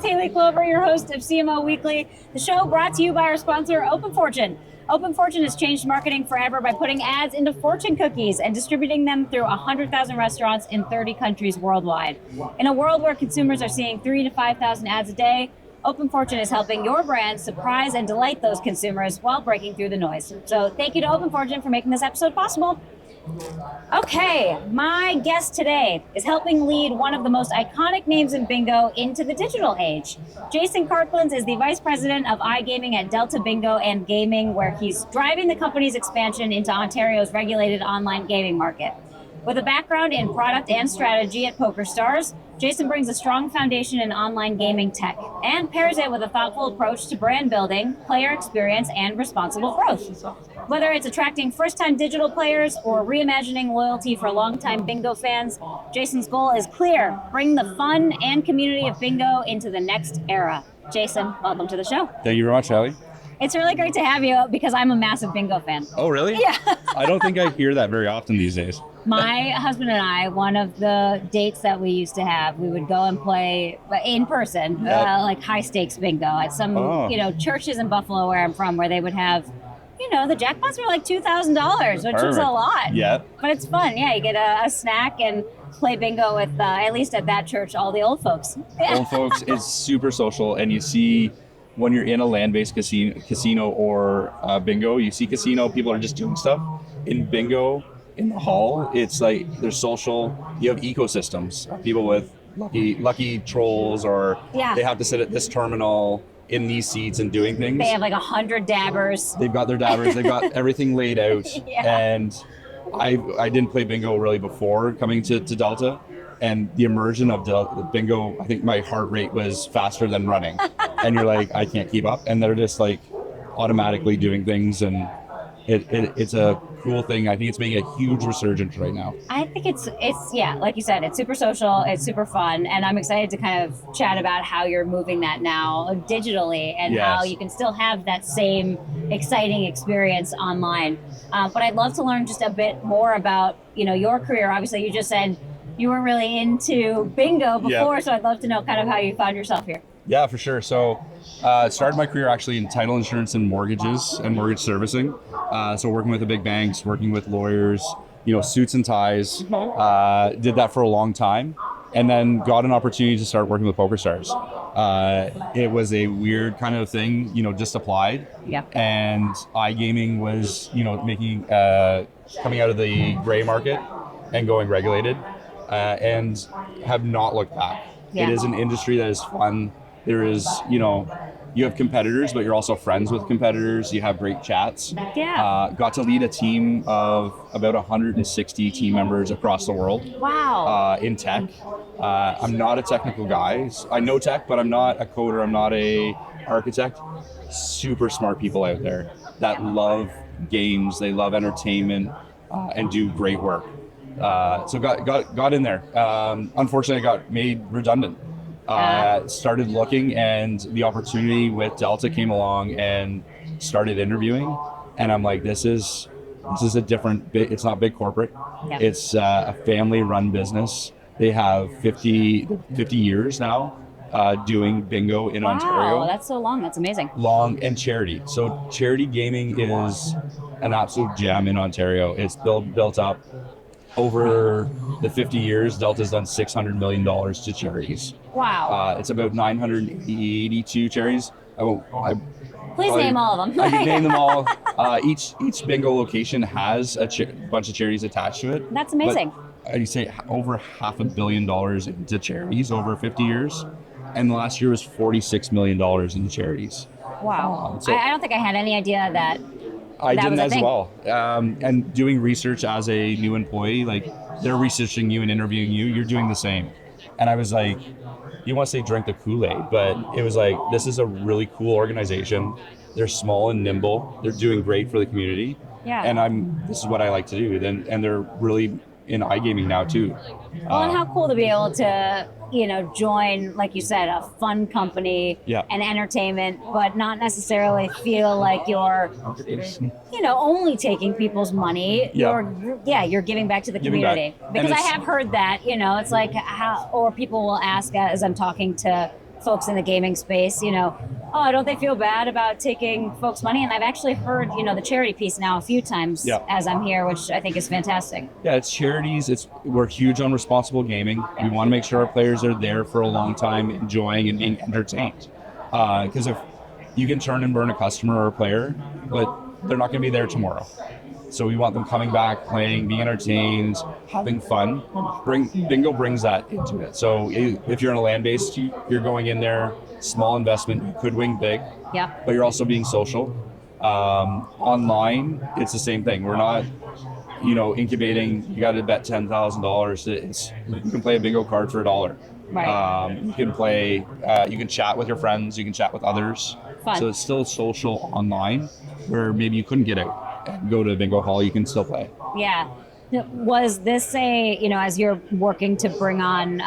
Haley Clover, your host of CMO Weekly, the show brought to you by our sponsor, Open Fortune. Open Fortune has changed marketing forever by putting ads into fortune cookies and distributing them through 100,000 restaurants in 30 countries worldwide. In a world where consumers are seeing 3,000 to 5,000 ads a day, Open Fortune is helping your brand surprise and delight those consumers while breaking through the noise. So thank you to Open Fortune for making this episode possible. Okay, my guest today is helping lead one of the most iconic names in bingo into the digital age. Jason Karklins is the Vice President of iGaming at Delta Bingo and Gaming, where he's driving the company's expansion into Ontario's regulated online gaming market. With a background in product and strategy at PokerStars, Jason brings a strong foundation in online gaming tech and pairs it with a thoughtful approach to brand building, player experience, and responsible growth. Whether it's attracting first-time digital players or reimagining loyalty for longtime bingo fans, Jason's goal is clear: bring the fun and community of bingo into the next era. Jason, welcome to the show. Thank you very much, Haley. It's really great to have you because I'm a massive bingo fan. Oh, really? Yeah. I don't think I hear that very often these days. My husband and I, one of the dates that we used to have, we would go and play in person, like high stakes bingo at some, churches in Buffalo where I'm from, where they would have, the jackpots were like $2,000, which was a lot. Yeah. But it's fun. Yeah, you get a snack and play bingo with, at least at that church, all the old folks. Old folks, it's super social, and you see when you're in a land-based casino or bingo, you see casino, people are just doing stuff. In bingo, in the hall, it's like they're social. You have ecosystems, people with lucky trolls, or they have to sit at this terminal in these seats and doing things. They have like 100 dabbers. They've got their dabbers, they've got everything laid out. Yeah. And I didn't play bingo really before coming to Delta. And the immersion of the bingo, I think my heart rate was faster than running. And you're like, I can't keep up. And they're just like automatically doing things. And it's a cool thing. I think it's making a huge resurgence right now. I think it's like you said, it's super social, it's super fun. And I'm excited to kind of chat about how you're moving that now digitally and how you can still have that same exciting experience online. But I'd love to learn just a bit more about, your career. Obviously, you just said you weren't really into bingo before, so I'd love to know kind of how you found yourself here. Yeah, for sure. So started my career actually in title insurance and mortgages and mortgage servicing. So working with the big banks, working with lawyers, suits and ties. Did that for a long time, and then got an opportunity to start working with PokerStars. It was a weird kind of thing, just applied. Yeah. And iGaming was, making coming out of the gray market and going regulated. And have not looked back. Yeah. It is an industry that is fun. There is, you have competitors, but you're also friends with competitors. You have great chats. Yeah. Got to lead a team of about 160 team members across the world. Wow. In tech. I'm not a technical guy. I know tech, but I'm not a coder. I'm not a architect. Super smart people out there that love games. They love entertainment and do great work. So got in there. Unfortunately, I got made redundant. Started looking, and the opportunity with Delta came along, and started interviewing. And I'm like, this is a different. It's not big corporate. Yeah. It's a family-run business. They have 50 years now doing bingo in Ontario. Wow, that's so long. That's amazing. Long, and charity. So charity gaming is an absolute gem in Ontario. It's built up. Over the 50 years, Delta's done $600 million to charities. Wow. It's about 982 charities. Please name all of them. I can name them all. Each bingo location has a bunch of charities attached to it. That's amazing. But I'd say over $500 million into charities over 50 years. And last year was $46 million into charities. Wow. So I don't think I had any idea that I that didn't was a as thing. well. And doing research as a new employee, like they're researching you and interviewing you, you're doing the same. And I was like, you want to say drink the Kool-Aid, but it was like, this is a really cool organization. They're small and nimble. They're doing great for the community. Yeah. And this is what I like to do. And they're really in iGaming now too. Well, and how cool to be able to, join, like you said, a fun company and entertainment, but not necessarily feel like you're, only taking people's money. You're giving back to the community. Because I have heard that, it's like or people will ask as I'm talking to folks in the gaming space, oh, don't they feel bad about taking folks' money? And I've actually heard, the charity piece now a few times as I'm here, which I think is fantastic. Yeah, it's charities. We're huge on responsible gaming. We want to make sure our players are there for a long time, enjoying and being entertained. Because if you can turn and burn a customer or a player, but they're not going to be there tomorrow. So we want them coming back, playing, being entertained, having fun. Bingo brings that into it. So if you're in a land-based, you're going in there, small investment, you could win big, but you're also being social. Online, it's the same thing. We're not, incubating, you got to bet $10,000. You can play a bingo card for $1. Right. You can play, you can chat with your friends, you can chat with others. Fun. So it's still social online where maybe you couldn't get out and go to a bingo hall, you can still play. Yeah. Was this as you're working to bring on,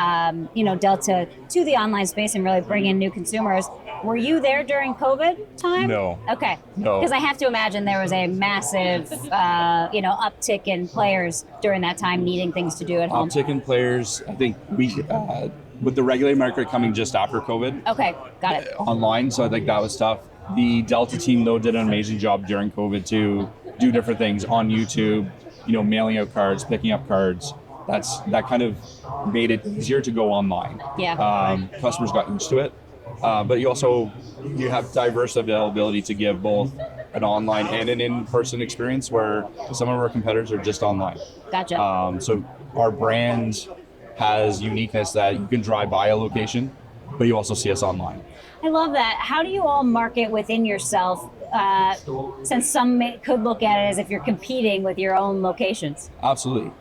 Delta to the online space and really bring in new consumers, were you there during COVID time? No. Okay. No. Because I have to imagine there was a massive, uptick in players during that time needing things to do at home. Uptick in players, I think with the regulated market coming just after COVID. Okay, got it. Online, so I think that was tough. The Delta team, though, did an amazing job during COVID to do different things on YouTube, mailing out cards, picking up cards. That kind of made it easier to go online. Yeah. Customers got used to it. But you have diverse availability to give both an online and an in-person experience where some of our competitors are just online. Gotcha. So our brand has uniqueness that you can drive by a location, but you also see us online. I love that. How do you all market within yourself, since some could look at it as if you're competing with your own locations? Absolutely.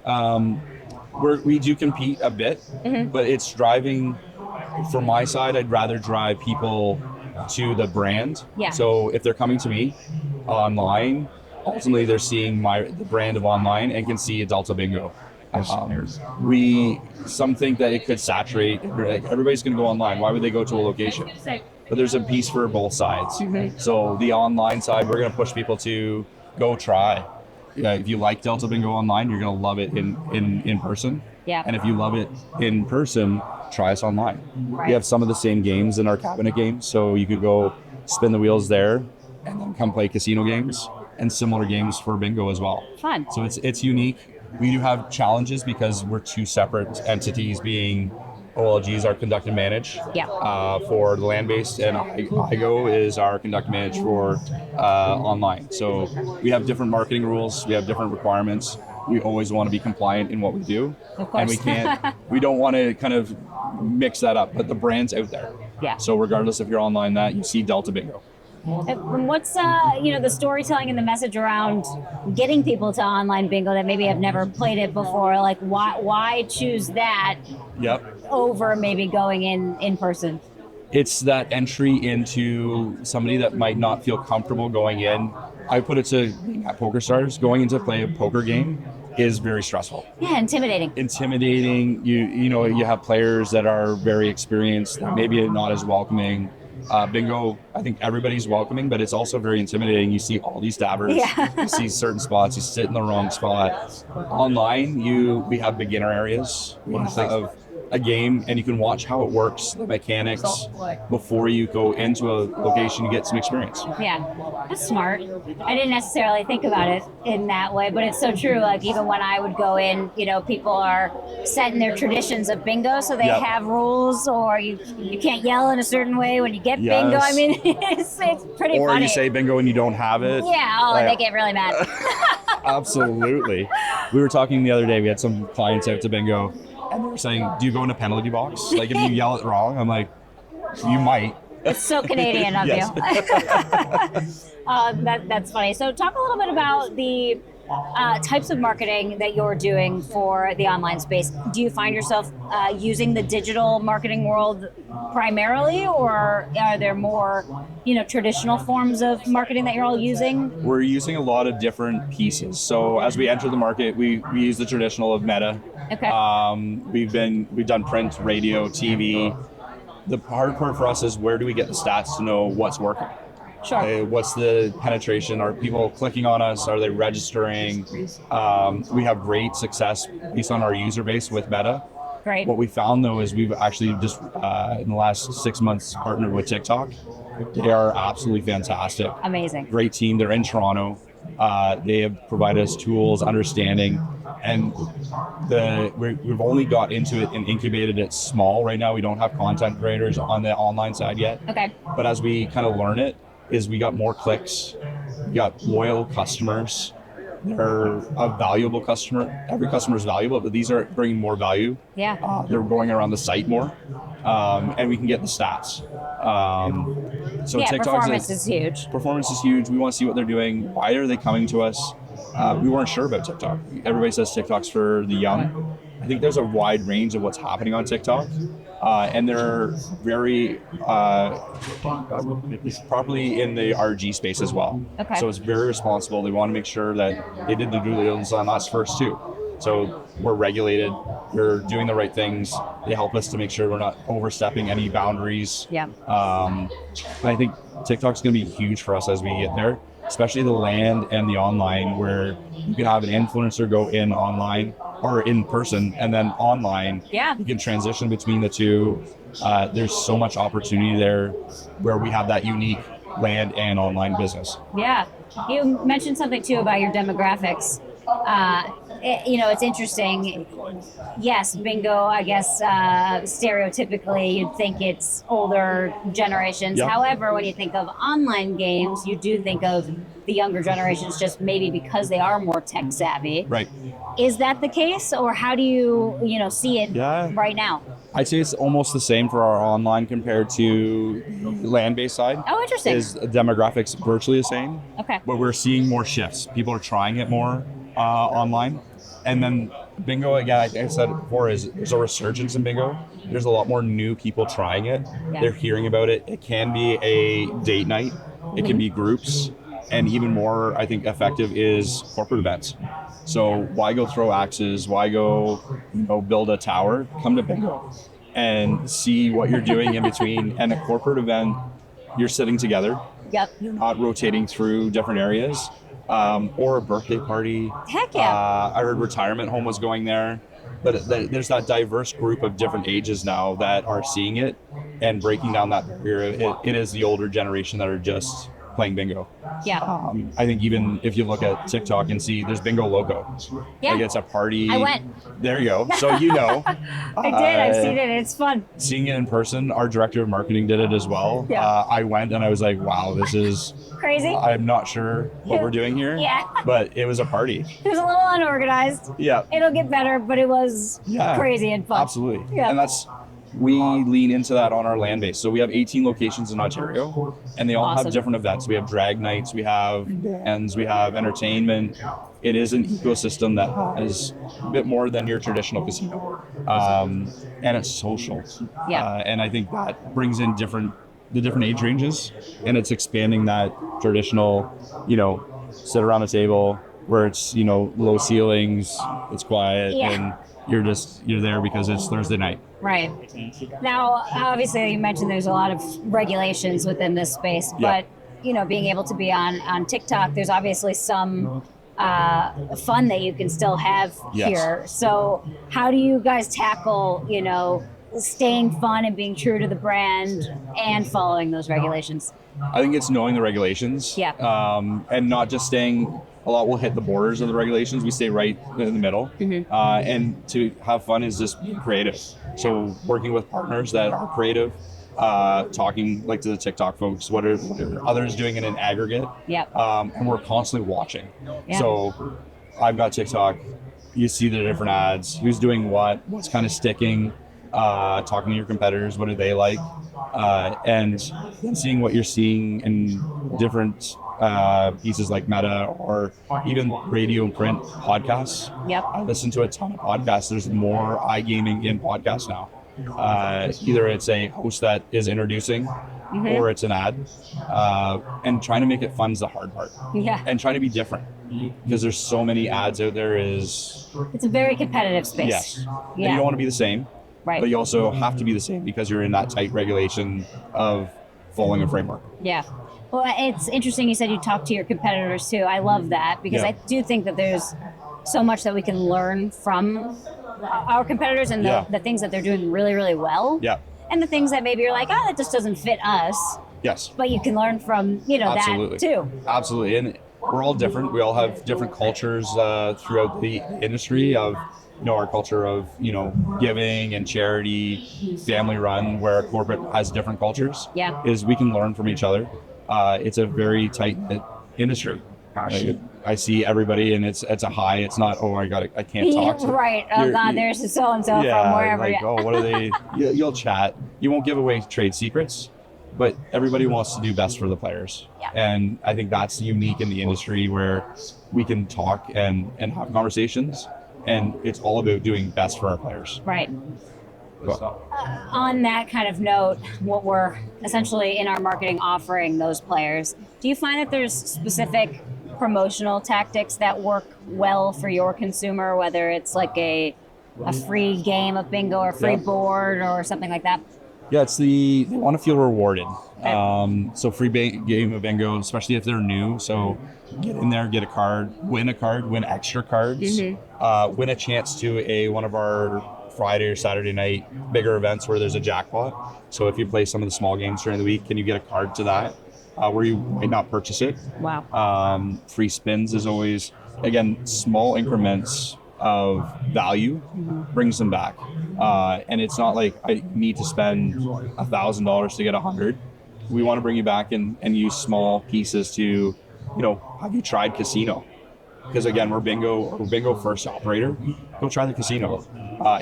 We do compete a bit, but it's driving, from my side, I'd rather drive people to the brand. Yeah. So if they're coming to me online, ultimately they're seeing the brand of online and can see a Delta Bingo. Some think that it could saturate. Everybody's going to go online. Why would they go to a location? But there's a piece for both sides. So the online side, we're going to push people to go try. If you like Delta Bingo online, you're going to love it in person. Yeah. And if you love it in person, try us online. Right. We have some of the same games in our cabinet games, so you could go spin the wheels there and then come play casino games and similar games for bingo as well. Fun. So it's unique. We do have challenges because we're two separate entities, being OLG is our conduct and manage for the land-based, and IGO is our conduct and manage for online. So we have different marketing rules, we have different requirements. We always want to be compliant in what we do. Of course. And we don't want to kind of mix that up, but the brand's out there. Yeah. So regardless if you're online, you see Delta Bingo. And what's the storytelling and the message around getting people to online bingo that maybe have never played it before? Like why choose that over maybe going in person? It's that entry into somebody that might not feel comfortable going in. I put it to at Poker Stars, going in to play a poker game is very stressful. Yeah, intimidating. You have players that are very experienced, maybe not as welcoming. Bingo, I think everybody's welcoming, but it's also very intimidating. You see all these dabbers, you see certain spots, you sit in the wrong spot. Online, we have beginner areas. We have a game, and you can watch how it works, the mechanics, before you go into a location. You get some experience. Yeah, that's smart. I didn't necessarily think about it in that way, but it's so true. Like even when I would go in, people are set in their traditions of bingo, so they have rules, or you can't yell in a certain way when you get bingo. I mean, it's pretty funny. Or you say bingo and you don't have it. Yeah, and they get really mad. Absolutely. We were talking the other day, we had some clients out to bingo, and they were saying, do you go in a penalty box? Like if you yell it wrong, I'm like, you might. It's so Canadian of you. That's funny. So talk a little bit about the types of marketing that you're doing for the online space. Do you find yourself using the digital marketing world primarily, or are there more traditional forms of marketing that you're all using? We're using a lot of different pieces. So as we enter the market, we use the traditional of Meta. Okay. We've done print, radio, TV. The hard part for us is where do we get the stats to know what's working? Sure. What's the penetration? Are people clicking on us? Are they registering? We have great success based on our user base with Meta. Great. What we found though is we've actually just in the last 6 months partnered with TikTok. They are absolutely fantastic. Amazing. Great team. They're in Toronto. They have provided us tools, understanding, and we've only got into it and incubated it small right now. We don't have content creators on the online side yet. Okay. But as we kind of learn it, is we got more clicks, we got loyal customers. They're a valuable customer. Every customer is valuable, but these are bringing more value. Yeah. They're going around the site more, and we can get the stats. So Yeah, TikTok's performance is huge. Performance is huge. We want to see what they're doing. Why are they coming to us? We weren't sure about TikTok. Everybody says TikTok's for the young. I think there's a wide range of what's happening on TikTok, and they're very properly in the RG space as well. Okay. So it's very responsible. They want to make sure that they did the due diligence on us first too. So we're regulated. We're doing the right things. They help us to make sure we're not overstepping any boundaries. Yeah. And I think TikTok's going to be huge for us as we get there, especially the land and the online, where you can have an influencer go in online or in person and then online. Yeah. You can transition between the two. There's so much opportunity there where we have that unique land and online business. Yeah. You mentioned something too about your demographics. It's interesting. Yes, bingo, I guess, stereotypically, you'd think it's older generations. Yep. However, when you think of online games, you do think of the younger generations just maybe because they are more tech savvy. Right. Is that the case, or how do you see it right now? I'd say it's almost the same for our online compared to land-based side. Oh, interesting. Is demographics virtually the same? Okay. But we're seeing more shifts. People are trying it more online. And then bingo, again, like I said before, there's a resurgence in bingo. There's a lot more new people trying it. Yeah. They're hearing about it. It can be a date night. It can be groups. And even more, I think, effective is corporate events. So why go throw axes? Why go, build a tower? Come to bingo and see what you're doing in between. And a corporate event, you're sitting together. Yep. You're not rotating through different areas. Or a birthday party. Heck yeah. I heard retirement home was going there. But there's that diverse group of different ages now that are seeing it and breaking down that barrier. It is the older generation that are just playing bingo. Yeah. I think even if you look at TikTok and see there's Bingo Loco. Yeah. Like it's a party. I went. There you go. So you know. I did. I've seen it. It's fun. Seeing it in person, our director of marketing did it as well. Yeah. I went and I was like, wow, this is crazy. I'm not sure what we're doing here. Yeah. But it was a party. It was a little unorganized. Yeah. It'll get better, but it was crazy and fun. Absolutely. Yeah. And we lean into that on our land base. So we have 18 locations in Ontario, and they all have different events. We have drag nights, we have bands, we have entertainment. It is an ecosystem that is a bit more than your traditional casino. And it's social. Yeah. And I think that brings in the different age ranges, and it's expanding that traditional, sit around a table where it's, low ceilings, it's quiet, and you're there because it's Thursday night. Right. Now, obviously, you mentioned there's a lot of regulations within this space, but being able to be on TikTok, there's obviously some fun that you can still have here. So, how do you guys tackle, staying fun and being true to the brand and following those regulations? I think it's knowing the regulations. Yeah. And not just staying. A lot will hit the borders of the regulations. We stay right in the middle. Mm-hmm. And to have fun is just being creative. So working with partners that are creative, talking like to the TikTok folks, what are others doing in an aggregate. Yep. And we're constantly watching. Yeah. So I've got TikTok. You see the different ads, who's doing what's kind of sticking, talking to your competitors, what do they like? And then seeing what you're seeing in different pieces like Meta or even radio and print podcasts. Yep. I listen to a ton of podcasts. There's more iGaming in podcasts now. Either it's a host that is introducing or it's an ad. And trying to make it fun is the hard part. Yeah. And trying to be different because there's so many ads out there it's a very competitive space. Yes. Yeah. And you don't want to be the same. Right. But you also have to be the same because you're in that tight regulation of following a framework. Yeah. Well, it's interesting you said you talk to your competitors too. I love that because I do think that there's so much that we can learn from our competitors and the things that they're doing really, really well. Yeah. And the things that maybe you're like, oh, that just doesn't fit us. Yes. But you can learn from, Absolutely. that too. Absolutely. And we're all different. We all have different cultures throughout the industry of, our culture of, giving and charity, family run, where corporate has different cultures. Yeah. Is we can learn from each other. It's a very tight-knit industry. I see everybody, and it's a high. It's not, I can't talk to them. Right. Oh God, there's so and so from wherever. Like, what are they? You'll chat. You won't give away trade secrets, but everybody wants to do best for the players. Yeah. And I think that's unique in the industry where we can talk and have conversations, and it's all about doing best for our players. Right. On that kind of note, what we're essentially in our marketing offering those players, do you find that there's specific promotional tactics that work well for your consumer, whether it's like a free game of bingo or free board or something like that? Yeah, they want to feel rewarded. So free game of bingo, especially if they're new. So get in there, get a card, win extra cards, win a chance to one of our Friday or Saturday night bigger events where there's a jackpot. So if you play some of the small games during the week, can you get a card to that where you might not purchase it? Wow. Free spins is always, again, small increments of value brings them back. And it's not like I need to spend $1,000 to get 100. We want to bring you back and use small pieces to, have you tried casino? Because again, we're bingo first operator. Go try the casino.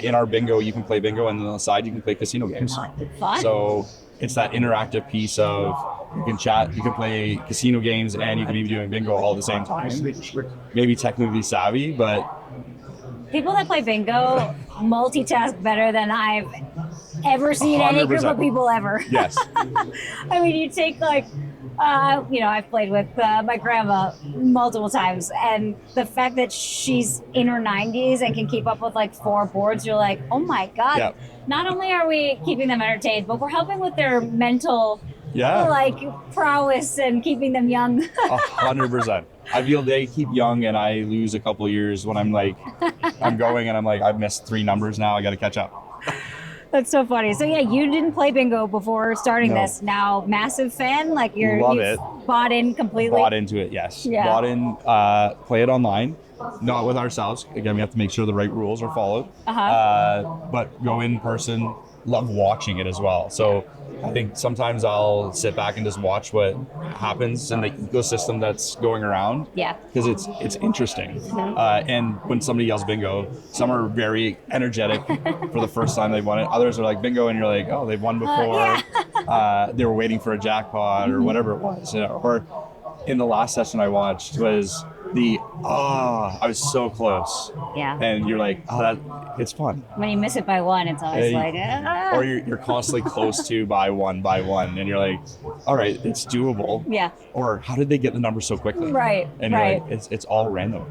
In our bingo, you can play bingo, and on the side, you can play casino games. Fun. So it's that interactive piece of you can chat, you can play casino games, and you can be doing bingo all at the same time. Maybe technically savvy, but people that play bingo multitask better than I've ever seen 100%. Any group of people ever. Yes. I mean, you take I've played with my grandma multiple times, and the fact that she's in her 90s and can keep up with 4 boards, you're like, oh my God. Yep. Not only are we keeping them entertained, but we're helping with their mental prowess and keeping them young. 100%. I feel they keep young, and I lose a couple of years when I'm going and I'm like, I've missed 3 numbers now. I got to catch up. That's so funny. So yeah, you didn't play bingo before starting this. Now, massive fan. Love it. Bought in completely. Bought into it. Yes. Yeah. Bought in. Play it online, not with ourselves. Again, we have to make sure the right rules are followed. But go in person. Love watching it as well. So I think sometimes I'll sit back and just watch what happens in the ecosystem that's going around. Yeah. Because it's interesting. And when somebody yells bingo, some are very energetic for the first time they've won it. Others are like bingo, and you're like, oh, they've won before. They were waiting for a jackpot or whatever it was. Or in the last session I watched was I was so close. Yeah. And you're like, it's fun. When you miss it by 1, it's always Or you're constantly close to by one, and you're like, all right, it's doable. Yeah. Or how did they get the number so quickly? Right. And you're like, it's all random.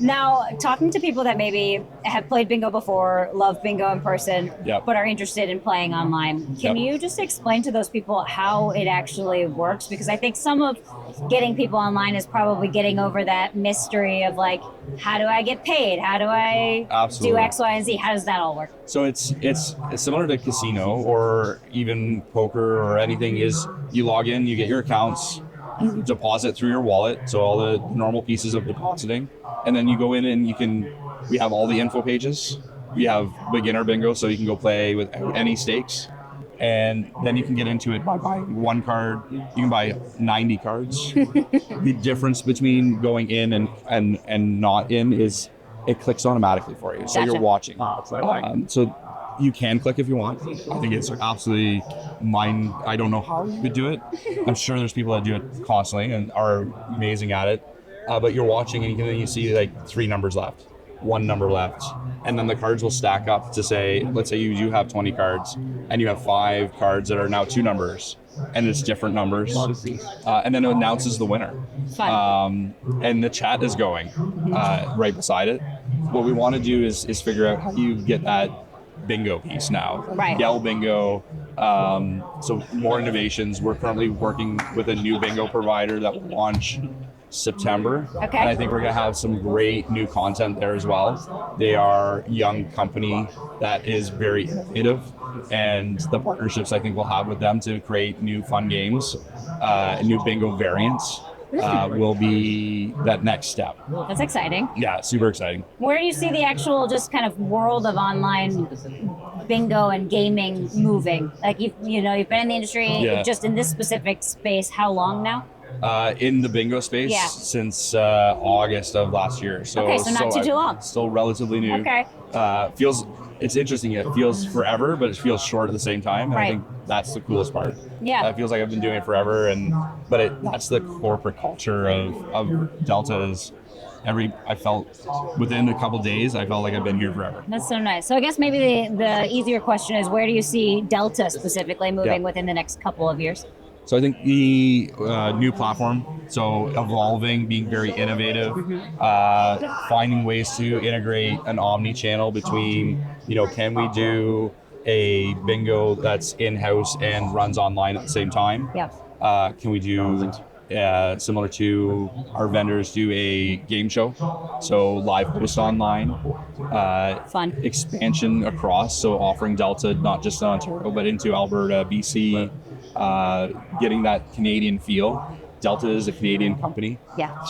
Now, talking to people that maybe have played bingo before, love bingo in person, but are interested in playing online, can you just explain to those people how it actually works? Because I think some of getting people online is probably getting over that mystery of how do I get paid? How do I do X, Y, and Z? How does that all work? So it's similar to casino or even poker or anything. Is you log in, you get your accounts, you deposit through your wallet, so all the normal pieces of depositing, and then you go in and we have all the info pages. We have beginner bingo, so you can go play without any stakes. And then you can get into it by buying 1 card. You can buy 90 cards. The difference between going in and not in is it clicks automatically for you. So you're watching. So you can click if you want. I think it's absolutely I don't know how you would do it. I'm sure there's people that do it constantly and are amazing at it. But you're watching, and you see 3 numbers left. 1 number left, and then the cards will stack up to say, let's say you do have 20 cards and you have 5 cards that are now 2 numbers, and it's different numbers, and then it announces the winner. And the chat is going right beside it. What we want to do is figure out how you get that bingo piece now. Yell bingo. So more innovations. We're currently working with a new bingo provider that will launch September. Okay. And I think we're going to have some great new content there as well. They are a young company that is very innovative, and the partnerships I think we'll have with them to create new fun games, new bingo variants, will be that next step. That's exciting. Yeah, super exciting. Where do you see the actual just kind of world of online bingo and gaming moving? Like you've been in the industry just in this specific space. How long now? In the bingo space since August of last year. So not too long. Still relatively new. Okay. It's interesting. It feels forever, but it feels short at the same time. And I think that's the coolest part. Yeah. It feels like I've been doing it forever, but that's the corporate culture of Delta is. I felt within a couple days, I felt like I've been here forever. That's so nice. So I guess maybe the easier question is, where do you see Delta specifically moving within the next couple of years? So I think the new platform, so evolving, being very innovative, finding ways to integrate an omni-channel between, can we do a bingo that's in-house and runs online at the same time? Yeah. Can we do, similar to our vendors, do a game show? So live host online. Fun. Expansion across, so offering Delta not just in Ontario, but into Alberta, BC, getting that Canadian feel. Delta is a Canadian company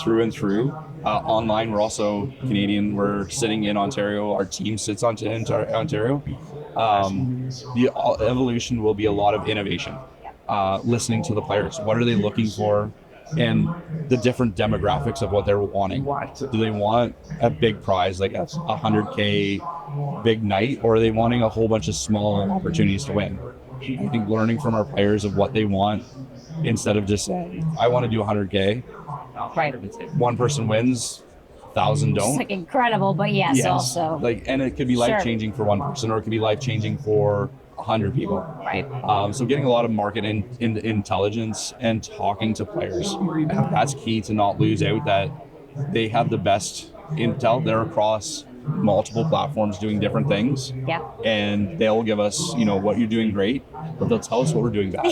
through and through. Online, we're also Canadian. We're sitting in Ontario. Our team sits in Ontario. The evolution will be a lot of innovation, listening to the players. What are they looking for? And the different demographics of what they're wanting. Do they want a big prize, like a 100K big night, or are they wanting a whole bunch of small opportunities to win? I think learning from our players of what they want, instead of just saying, I want to do 100K. Right. One person wins, 1,000 don't. It's like incredible, but yes. Also. And it could be life-changing for one person, or it could be life-changing for 100 people. Right. So getting a lot of market intelligence and talking to players. That's key to not lose out that they have the best intel. They're across multiple platforms doing different things. Yeah. And they'll give us, what you're doing great, but they'll tell us what we're doing bad.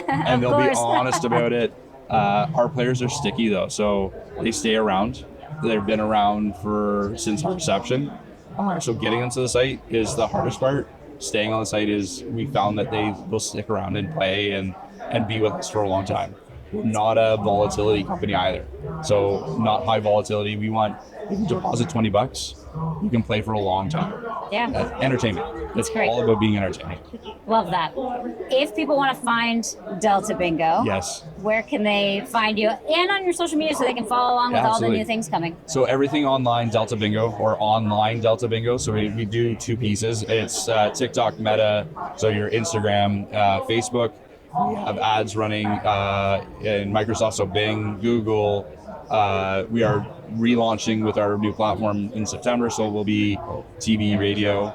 And they'll be honest about it. Our players are sticky though, so they stay around. They've been around since our inception. So getting onto the site is the hardest part. Staying on the site we found that they will stick around and play and be with us for a long time. We're not a volatility company either. So not high volatility. We want, if you deposit $20, you can play for a long time. Yeah. Entertainment. It's great. All about being entertaining. Love that. If people want to find Delta Bingo, yes, where can they find you? And on your social media so they can follow along with all the new things coming. So everything online Delta Bingo, or online Delta Bingo. So we do two pieces. It's TikTok, Meta, so your Instagram, Facebook. We have ads running in Microsoft, so Bing, Google. We are relaunching with our new platform in September, so we'll be TV, radio.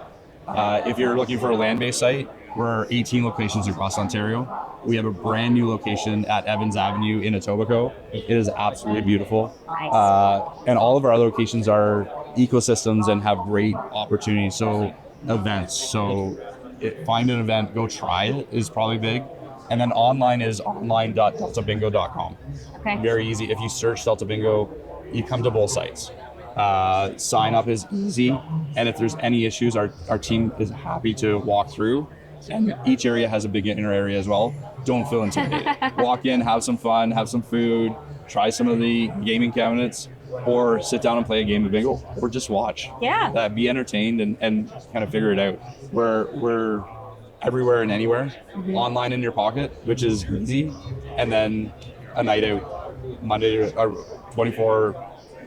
If you're looking for a land-based site, we're 18 locations across Ontario. We have a brand new location at Evans Avenue in Etobicoke. It is absolutely beautiful. Nice. And all of our other locations are ecosystems and have great opportunities. So events. So find an event, go try it is probably big. And then online is online.deltabingo.com. Okay. Very easy. If you search Delta Bingo, you come to both sites. Sign up is easy. And if there's any issues, our team is happy to walk through. And each area has a beginner area as well. Don't feel intimidated. Walk in, have some fun, have some food, try some of the gaming cabinets, or sit down and play a game of bingo, or just watch. Yeah. Be entertained and kind of figure it out. We're everywhere and anywhere, online in your pocket, which is easy, and then a night out, Monday to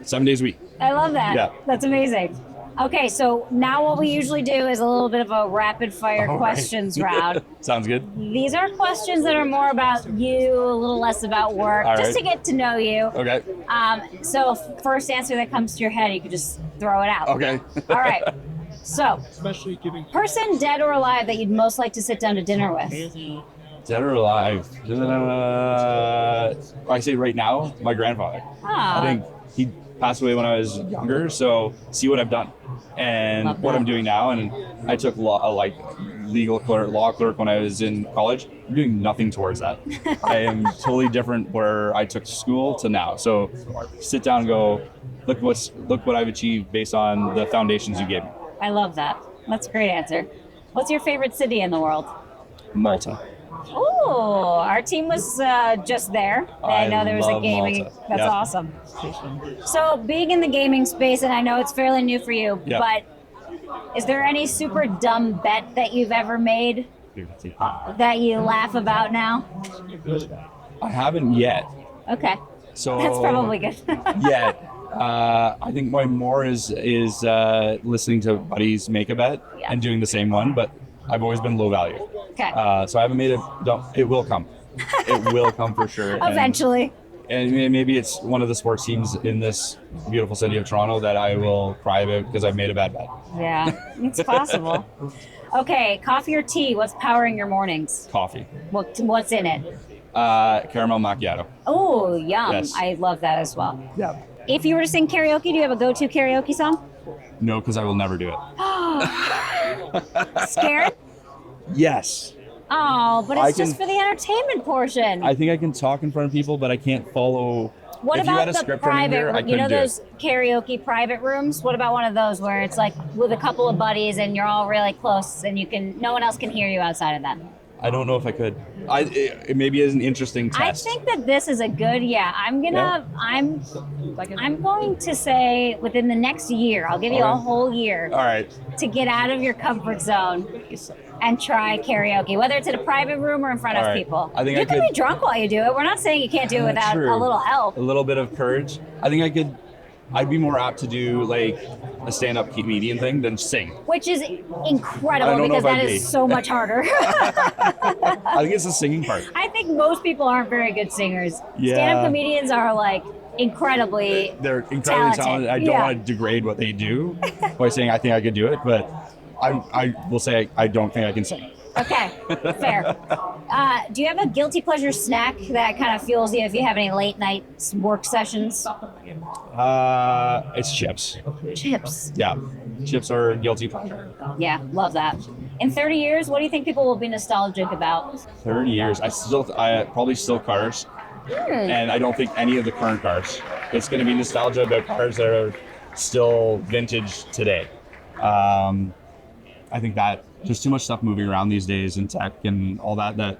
7 days a week. I love that. Yeah. That's amazing. Okay, so now what we usually do is a little bit of a rapid fire questions round. Sounds good. These are questions that are more about you, a little less about work, just to get to know you. Okay. So first answer that comes to your head, you could just throw it out. Okay. All right. So, person dead or alive that you'd most like to sit down to dinner with? Dead or alive? I say right now, my grandfather. I think he passed away when I was younger, so see what I've done and what I'm doing now. And I took law clerk when I was in college. I'm doing nothing towards that. I am totally different where I took school to now. So sit down and go, look what I've achieved based on the foundations you gave me. I love that. That's a great answer. What's your favorite city in the world? Malta. Oh, our team was just there. I know there was a love gaming. Malta. That's Yeah. awesome. So being in the gaming space, and I know it's fairly new for you, Yeah. but is there any super dumb bet that you've ever made that you laugh about now? I haven't yet. Okay, So that's probably good. yet. I think my more is listening to buddies make a bet Yeah. and doing the same one, but I've always been low value. Okay, So I haven't made it. It will come. It will come for sure. eventually. And maybe it's one of the sports teams in this beautiful city of Toronto that I will cry about because I've made a bad bet. Yeah, it's possible. Okay, coffee or tea? What's powering your mornings? Coffee. What's in it? Caramel macchiato. Oh, yum. Yes. I love that as well. Yeah. If you were to sing karaoke, do you have a go-to karaoke song? No, because I will never do it. Scared? Yes. Oh, but I it's just can- for the entertainment portion. I think I can talk in front of people, but I can't follow. What if you about had a the script running private here, I room? You know couldn't do those karaoke private rooms? What about one of those where it's like with a couple of buddies and you're all really close and no one else can hear you outside of that? I don't know if I could. It maybe is an interesting test. I think that this is a good, I'm going to say within the next year, I'll give you a Okay. whole year All right. to get out of your comfort zone and try karaoke, whether it's in a private room or in front All of right. people. I think you I can could- be drunk while you do it. We're not saying you can't do it without True. a little help. A little bit of courage. I think I could. I'd be more apt to do like a stand-up comedian thing than sing. Which is I incredible don't know because if that I'd is be. so much harder. I think it's the singing part. I think most people aren't very good singers. Yeah. Stand-up comedians are like incredibly They're incredibly talented. talented. I don't Yeah. want to degrade what they do by saying I think I could do it, but I will say I don't think I can sing. Okay, fair. Do you have a guilty pleasure snack that kind of fuels you if you have any late night work sessions? It's chips. Chips. Yeah, chips are a guilty pleasure. Yeah, love that. In 30 years, what do you think people will be nostalgic about? 30 years. I probably still cars, and I don't think any of the current cars. It's going to be nostalgia about cars that are still vintage today. I think that there's too much stuff moving around these days in tech and all that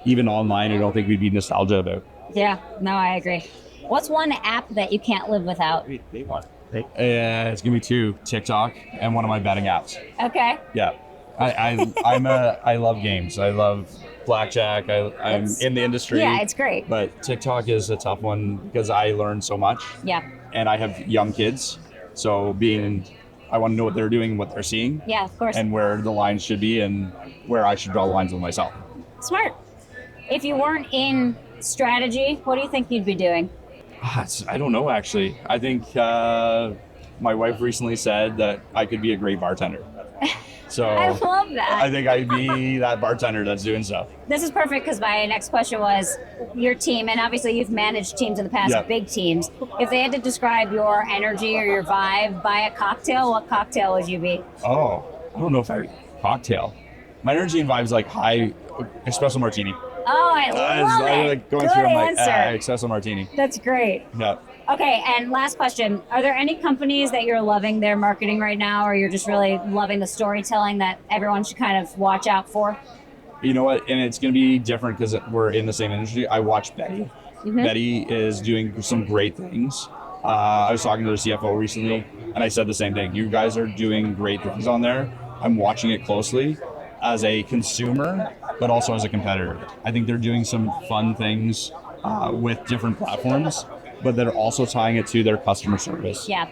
even online, I don't think we'd be nostalgia about. Yeah, no, I agree. What's one app that you can't live without? It's gonna be two: TikTok and one of my betting apps. Okay. Yeah, I love games. I love blackjack. I'm in the industry. Yeah, it's great. But TikTok is a tough one because I learn so much. Yeah. And I have young kids, so I want to know what they're doing, what they're seeing, Yeah, of course. and where the lines should be and where I should draw the lines with myself. Smart. If you weren't in strategy, what do you think you'd be doing? I don't know, actually. I think my wife recently said that I could be a great bartender. So I love that. I think I'd be that bartender that's doing stuff. This is perfect because my next question was your team, and obviously you've managed teams in the past, Yeah. big teams. If they had to describe your energy or your vibe by a cocktail, what cocktail would you be? Oh, I don't know if cocktail. My energy and vibes like high espresso martini. Oh, I love I it. like going Good through my answer. espresso martini. That's great. Yeah. Okay, and last question. Are there any companies that you're loving their marketing right now, or you're just really loving the storytelling that everyone should kind of watch out for? You know what? And it's going to be different because we're in the same industry. I watch Betty. Mhm. Betty is doing some great things. I was talking to the CFO recently, and I said the same thing. You guys are doing great things on there. I'm watching it closely as a consumer, but also as a competitor. I think they're doing some fun things with different platforms, but they're also tying it to their customer service. Yeah.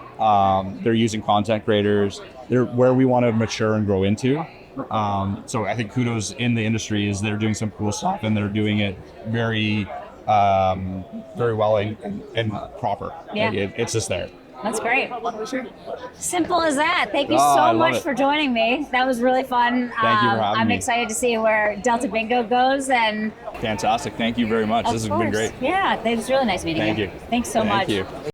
They're using content creators. They're where we want to mature and grow into. So I think kudos in the industry is they're doing some cool stuff and they're doing it very well and proper. Yeah. It's just there. That's great. Simple as that. Thank you Oh, I so love much it. for joining me. That was really fun. Thank you for having I'm me. excited to see where Delta Bingo goes. And Fantastic. Thank you very much. of This has been course. great. Yeah, it was really nice meeting Thank you. you. Thanks so much. Thank you.